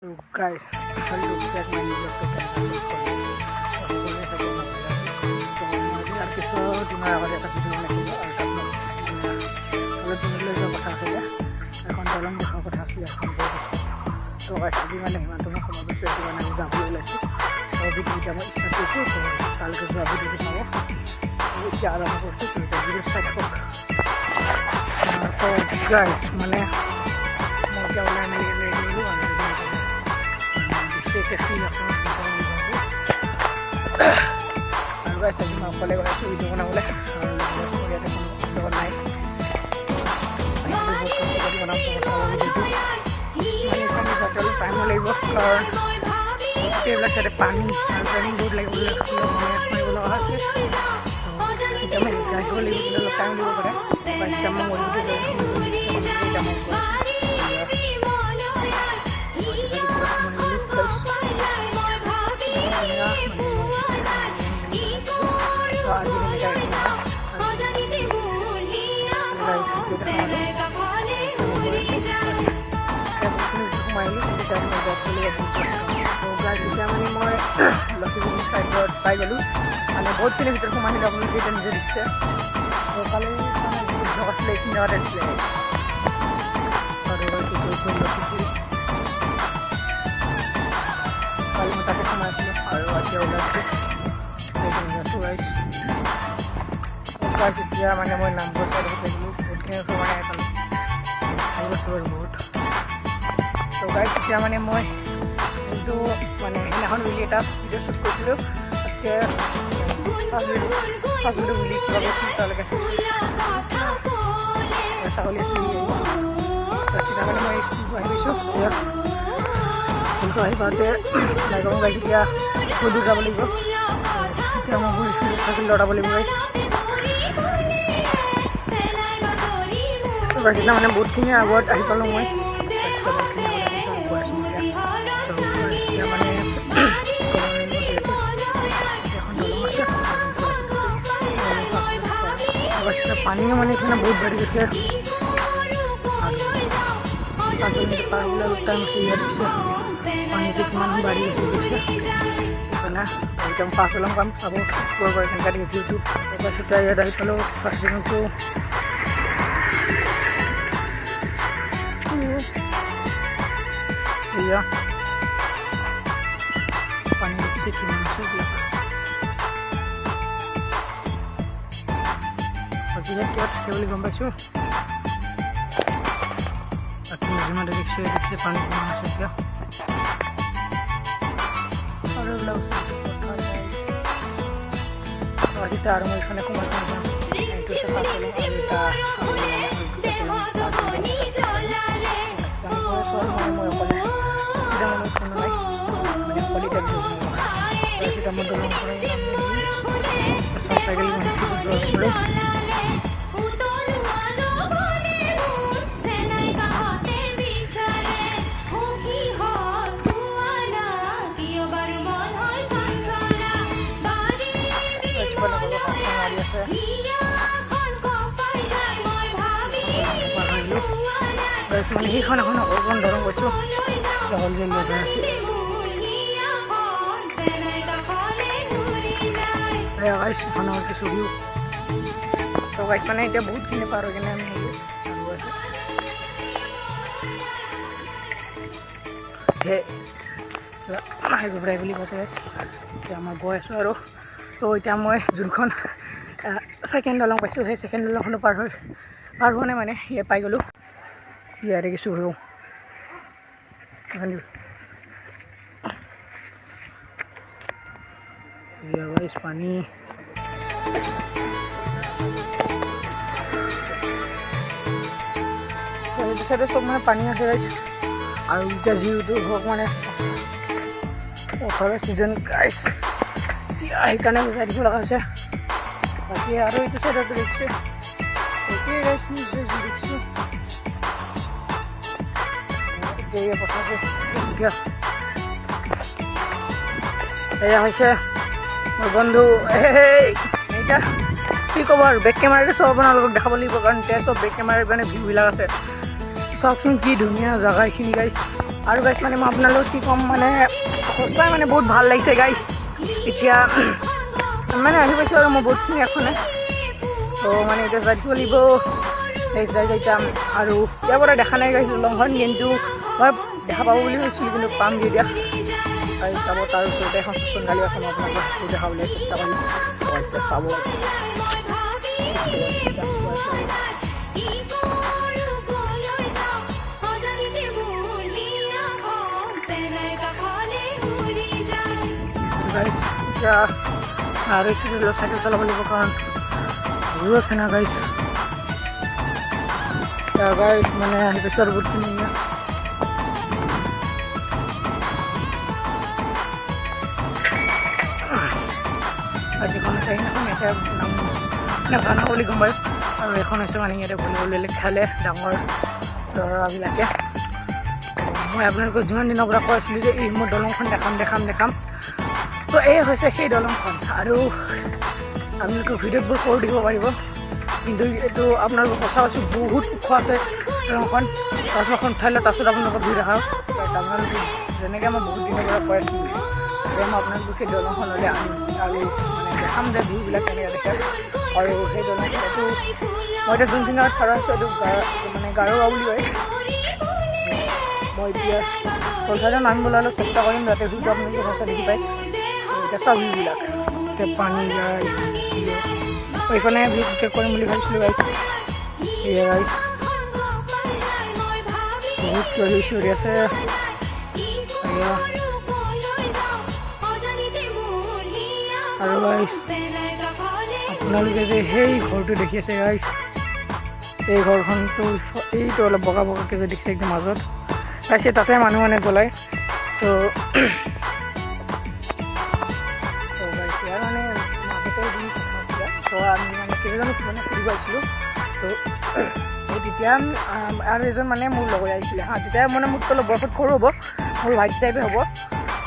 So guys, look at my new laptop and guys, cái phim là không আৰু guys আজি মই অকলে গৈছো ভিডিও বনাবলৈ আৰু নাই টাইম লাগিব কাৰণ এইবিলাক চাইডে পানী আৰু পানী বহুত লাগিব মাৰিব লগা হৈছে এতিয়া মই গাড়ী লাগিব টাইম দিব পাৰে এতিয়া মই পাই গ'লোঁ মানে বহুতখিনি ভিতৰত সোমাই আপোনালোকে এতিয়া নিজে দিছে কালি আছিলে এইখিনি জেগাত আছিলে কালি মই তাতে সোমাইছিলোঁ আৰু এতিয়া ওলাইছোঁ এতিয়া মানে মই নামঘৰ চাই থাকিলোঁ বহুতখিনি মানে এখন ভাল আছোঁ আৰু বহুত তো গাইছ এতিয়া মানে মই কিন্তু মানে সেইদিনাখন বুলি এটা ভিডিঅ' শ্বুট কৰিছিলোঁ তাতকৈ ফাৰ্ষ্ট ভিডিঅ' বুলি কিবা গৈছিলোঁ তালৈকে ছাগলী তেতিয়া মানে মই স্কুলটো আহি গৈছোঁ স্কুলটো আহি পাওঁতে লাইক গাড়ী এতিয়া ফুল যাব লাগিব এতিয়া মই ছাগলী লৰাব লাগিব গাড়ী মানে বহুতখিনি আগত আহি পালোঁ মই পানীও মানে এখানে বহুত বাঢ়ি গৈছে পানীটো কিমান বাঢ়ি গৈছে সেইকাৰণে একদম পাছ ওলাম কাম চাব কৰিব পাৰে তেনেকৈ ভিডিঅ'টো তাৰপাছত ইয়াত আহি পালোঁ ফাৰ্ষ্ট দিনতো এয়া পানী কিমান আছে এইবিলাক কিয় থাকে বুলি গম পাইছোঁ বাকী মাজে দেখিছোঁ পানী কিমান আছে এতিয়া আৰু এইবিলাক এতিয়া আৰু মই এইখনে সোমাই মানে সেইখন এখন অকণ দৰং গৈছোঁ গাহল যেন লৈ আছে সেইখনৰ কিছু ভিউ তো গাইছ মানে এতিয়া বহুতখিনি পাৰ হৈ কিনে আমি ঘূৰাই বুলি কৈছে গাইছ এতিয়া মই গৈ আছোঁ আৰু তো এতিয়া মই যোনখন ছেকেণ্ড দলং পাইছোঁ সেই ছেকেণ্ড দলংখনো পাৰ হোৱা নাই মানে ইয়াত পাই গ'লোঁ ইয়াতে কিছু হওঁ পানী চাইডে চব মানে পানী আছে গাইছ আৰু এতিয়া যিহেতু হওক মানে পথাৰৰ ছিজন গাইছ এতিয়া সেইকাৰণে বুজাই দিব লগা হৈছে বাকী আৰু এইটো চাইডতো দেখিছে একেই গাইছ দেখিছোঁ এয়া হৈছে মোৰ বন্ধু এইটা কি ক'ব আৰু বেক কেমেৰাতে চব আপোনালোকক দেখাব লাগিব কাৰণ এতিয়া চব বেক কেমেৰাৰ কাৰণে ভিউবিলাক আছে চাওকচোন কি ধুনীয়া জেগা এইখিনি গাইছ আৰু গাইছ মানে মই আপোনালোকক কি ক'ম মানে সঁচাই মানে বহুত ভাল লাগিছে গাইছ এতিয়া মানে আহি পাইছোঁ আৰু মই বহুতখিনি এখনে তো মানে এতিয়া যাই দিব লাগিব যাই যাম আৰু ইয়াৰ পৰা দেখা নাই গাইছ দলংখন কিন্তু মই দেখা পাব বুলি ভাবিছিলোঁ কিন্তু পামগৈ দিয়া চাব তাৰ ওচৰতে এখন চোনখালি আছে মই আপোনালোকক সেইটো দেখাবলৈ চেষ্টা কৰিম এতিয়া চাব গাইছ এতিয়া আৰু স্কুলত চাইকেল চলাব লাগিব কাৰণ দূৰ আছে না গাইছ গাইছ মানে আহি পাইছোঁ আৰু বহুতখিনি এখন আছে সেইখন ইয়াতে নাম মানে ভাওনা বুলি গম পায় আৰু এখন আছে মানে ইয়াতে ভলীবল খেলে ডাঙৰ ল'ৰাবিলাকে মই আপোনালোকক যিমান দিনৰ পৰা কৈ আছিলোঁ যে এই মই দলংখন দেখাম তো এই হৈছে সেই দলংখন আৰু আপোনালোকে ভিডিঅ'বোৰ কৰি দিব পাৰিব কিন্তু এইটো আপোনালোকক সঁচা কৈছোঁ বহুত ওখ আছে দলংখন তাৰপিছত উঠাই লওঁ তাৰপিছত আপোনালোকক ভিডিঅ' দেখাওঁ আপোনালোকে যেনেকৈ মই বহুত দিনৰ পৰা কৈ আছিলোঁ যে মই আপোনালোকক সেই দলংখনলৈ আনিম আৰু মানে দেখাম যে ভিউবিলাক কেনেকৈ দেখে আৰু সেই দলংখন এইটো মই এতিয়া যোনদিনত খাৰা আছোঁ এইটো মানে গাৰোৱা বুলি কয় মই এতিয়া তলচাইডত নামিব অলপ চেষ্টা কৰিম যাতে ভিউটো আপোনালোকে সঁচা দেখি পায় এতিয়া চব ভিউবিলাক এতিয়া পানী গাইছ এইখনে ভিউ চেক কৰিম বুলি ভাবিছিলোঁ গাইছ এয়া গাইছ বহুত চিঞৰি আছে আৰু গাইছ আপোনালোকে যে সেই ঘৰটো দেখি আছে গাইছ এই ঘৰখনটো এইটো অলপ বগা বগাকৈ যে দেখিছে একদম মাজত গাইছে তাতে মানুহ মানে গলায় তো গাইছে আৰু মানে মাজতে তো আমি মানে কেইজনক মানে ফুৰিব আহিছিলোঁ তো তেতিয়া আৰু এজন মানে মোৰ লগৰ আহিছিলে তেতিয়া মানে মোতকৈ অলপ বয়সত সৰু হ'ব মোৰ ভাইটি টাইপে হ'ব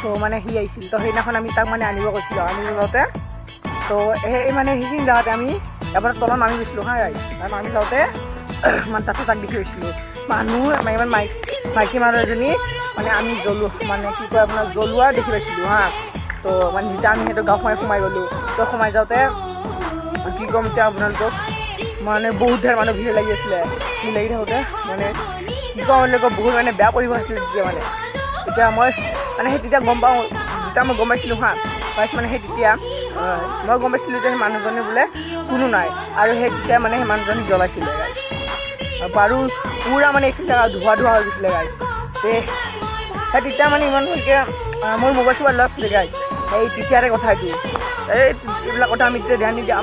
তো মানে সি আহিছিল তো সেইদিনাখন আমি তাক মানে আনিব গৈছিলোঁ আনিব যাওঁতে তো এই মানে সেইখিনি জেগাতে আমি এবাৰ তলত নামি গৈছিলোঁ আৰু নামি যাওঁতে মানে তাতে তাক দেখি গৈছিলোঁ মানুহ আমাৰ ইমান মাইকী মানুহ এজনী মানে আমি মানে কি কয় আপোনাৰ জ্বলোৱা দেখি পাইছিলোঁ তো মানে যেতিয়া আমি সেইটো গাঁও সোমাই গ'লোঁ তো সোমাই যাওঁতে কি ক'ম এতিয়া আপোনালোকক মানে বহুত ধেৰ মানুহ ভিৰ লাগি আছিলে ভিৰ লাগি থাকোঁতে মানে কি ক'ম আপোনালোকক বহুত মানে বেয়া পৰিৱেশ আছিলে তেতিয়া মানে তেতিয়া মই মানে সেই তেতিয়া গম পাওঁ যেতিয়া মই গম পাইছিলোঁ মানে সেই তেতিয়া মই গম পাইছিলোঁ যে সেই মানুহজনী বোলে কোনো নাই আৰু সেই তেতিয়া মানে সেই মানুহজনী জ্বলাইছিলে গাইছ আৰু পূৰা মানে এইখিনি জেগা ধোৱা হৈ গৈছিলে গাইছ সেই তেতিয়া মানে ইমান ভালকৈ মোৰ মোবাইল চোবাইল লোৱা আছিলে গাইছ এই তেতিয়াৰে কথা এইটো এইবিলাক কথা আমি তেতিয়া ধ্যান নিদিয়া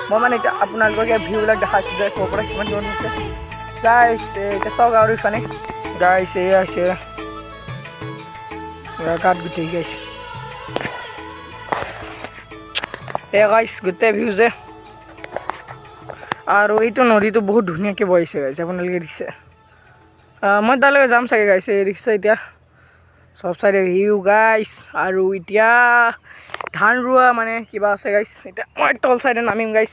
মই মানে এতিয়া আপোনালোকে ভিউবিলাক দেখাইছোঁ যে ক'ৰ পৰা কিমান দূৰ হৈছে গাইছ এতিয়া চাওক আৰু ইফানে গাইছ এই আছে গাত গোটেই গাইছ এই গাইছ গোটেই ভিউ যে আৰু এইটো নদীটো বহুত ধুনীয়াকৈ বহিছে গাইছে আপোনালোকে দেখিছে মই তালৈকে যাম চাগে গাইছে এই দেখিছে এতিয়া চব চাইডে ভিউ গাইছ আৰু এতিয়া ধান ৰোৱা মানে কিবা আছে গাইছ এতিয়া মই তল চাইডে নামিম গাইছ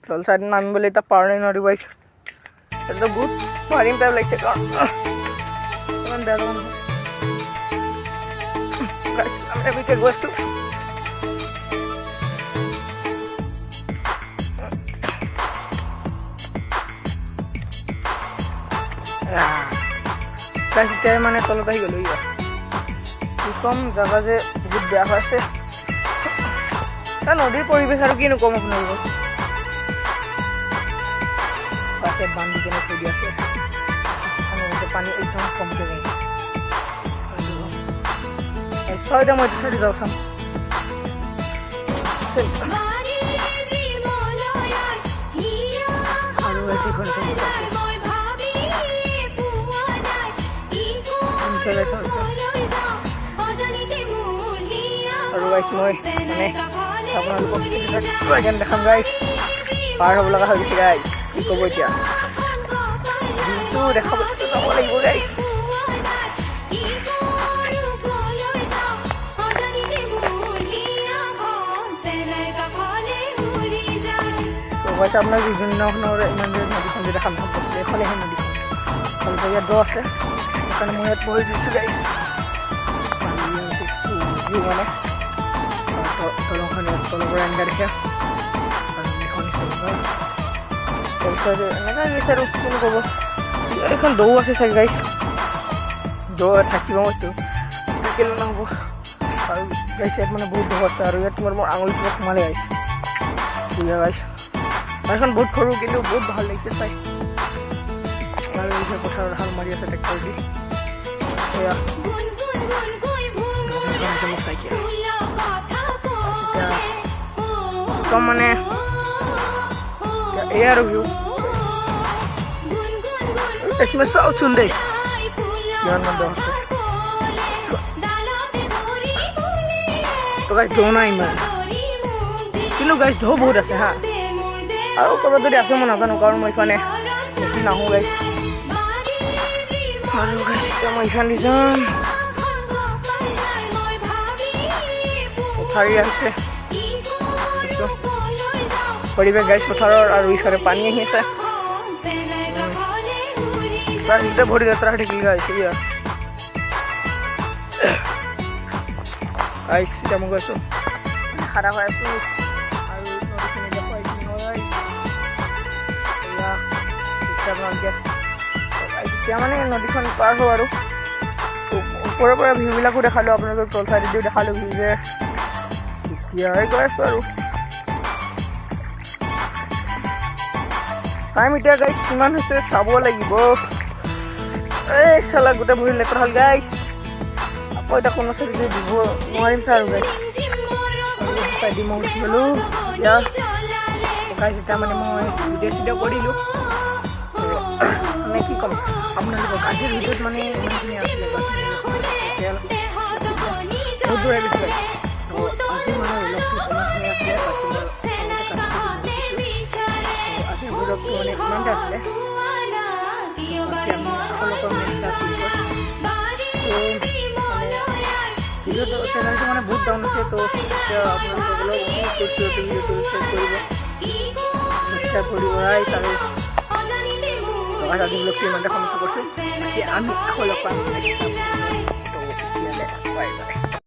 তল চাইডে নামিবলৈ এতিয়া পাৰণি নদী গাইছ এইটো বহুত পাৰিম টাইপ লাগিছে কাৰণ ইমান বেয়া লগা নহয় গাইছ আমি এতিয়া গৈ আছোঁ গাইছ এতিয়া মানে তলত আহি গ'লোঁ ইয়াত কি ক'ম জেগা যে বহুত বেয়া হৈ আছে নদীৰ পৰিৱেশ আৰু কিনো ক'ম আপোনালোকক পাছে বান্ধি কেনে থৈ দি আছে পানী একদম কমকৈ যায় ছয়টা মই এইটো চাইডে যাওঁ চাম আৰু সেইখন আৰু গাইছ মই মানে আপোনালোকক দেখাম গাইছ পাৰ হ'ব লগা হৈ গৈছে গাইছ কি ক'ব এতিয়া ভিউটো দেখাবলৈ যাব লাগিব গাইছ গাইছ আপোনাৰ যোনদিনাখনৰ ইমান নদীখন যেতিয়া খাম এইফালে সেই নদীখন ইয়াত দ আছে সেইকাৰণে মই ইয়াত বহি দিছোঁ গাইছ মানে দলংখন তলৰ পৰা এনেকৈ দেখে আৰু এখন তাৰপিছত এনেকৈ গৈছে আৰু কিনো ক'ব এইখন দৌ আছে চাগে গাইছ দৌ থাকিব মইতো কেলৈ নহ'ব আৰু গাইছ ইয়াত মানে বহুত দৌ আছে আৰু ইয়াত তোমাৰ মোৰ আঙুলিটো সোমালে গাইছ বুঢ়া গাইছ এইখন বহুত সৰু কিন্তু বহুত ভাল লাগিছে চাই আৰু এই পথাৰত হাল মাৰি আছে ট্ৰেক্টৰ দি এয়া মোক চাইকি একদম মানে এয়া আৰু ভিউ इसमें सब सुन दे तो गाइस दो ना इमान কিন্তু গাইছ ঢৌ বহুত আছে হা আৰু ক'ৰবাত যদি আছে মই নাজানো কাৰণ মই ইফালে বেছি নাহোঁ গাইছ আৰু গাইছ এতিয়া মই ইফালে দি যাম পথাৰী আছে পৰিৱেশ গাইছ পথাৰৰ আৰু ইফালে পানী আহি আছে এটা ভৰি যাত্ৰা থাকিল গাইছ ইয়া গাইছ এতিয়া মই গৈছোঁ খাৰা হৈ আছোঁ আৰু নদীখিনি দেখুৱাইছোঁ নহয় এতিয়া মানে নদীখন পাৰ হওঁ আৰু ওপৰৰ পৰা ভিউবিলাকো দেখালোঁ আপোনালোকক তল চাইডেদিও দেখালোঁ ভিউ যে এতিয়াই গৈ আছোঁ আৰু টাইম এতিয়া গাইছ কিমান হৈছে চাব লাগিব এই চালা গোটেই ভৰি লেতেৰা হ'ল গাইছ আকৌ এতিয়া কোনো চাইডে দিব নোৱাৰিম ছাৰ আৰু গাইছ চাইডি মই উঠি গ'লোঁ এতিয়া গাইছ এতিয়া মানে মই ভিডিঅ' চিডিঅ' কৰিলোঁ মানে কি ক'ম আপোনালোকক আজিৰ ভিডিঅ'ত মানে ইমানখিনি আছিলে বহুত দূৰ গৈছে আজি মানে ইমানখিনি আছিলে আজিৰ ভিডিঅ'টো মানে ইমানতে আছিলে ভিডিঅ'টো চেনেলটো মানে বহুত ডাউন হৈছে তো এতিয়া আপোনালোকসকলক ভিডিঅ'টো চেক কৰিব ছাবস্ক্ৰাইব কৰিব ৰাইট আৰু আজি ব্লগটো ইমানতে সমাপ্ত কৰিছোঁ বাকী আমি আকৌ লগ পাম তো তেতিয়াহ'লে বাই বাই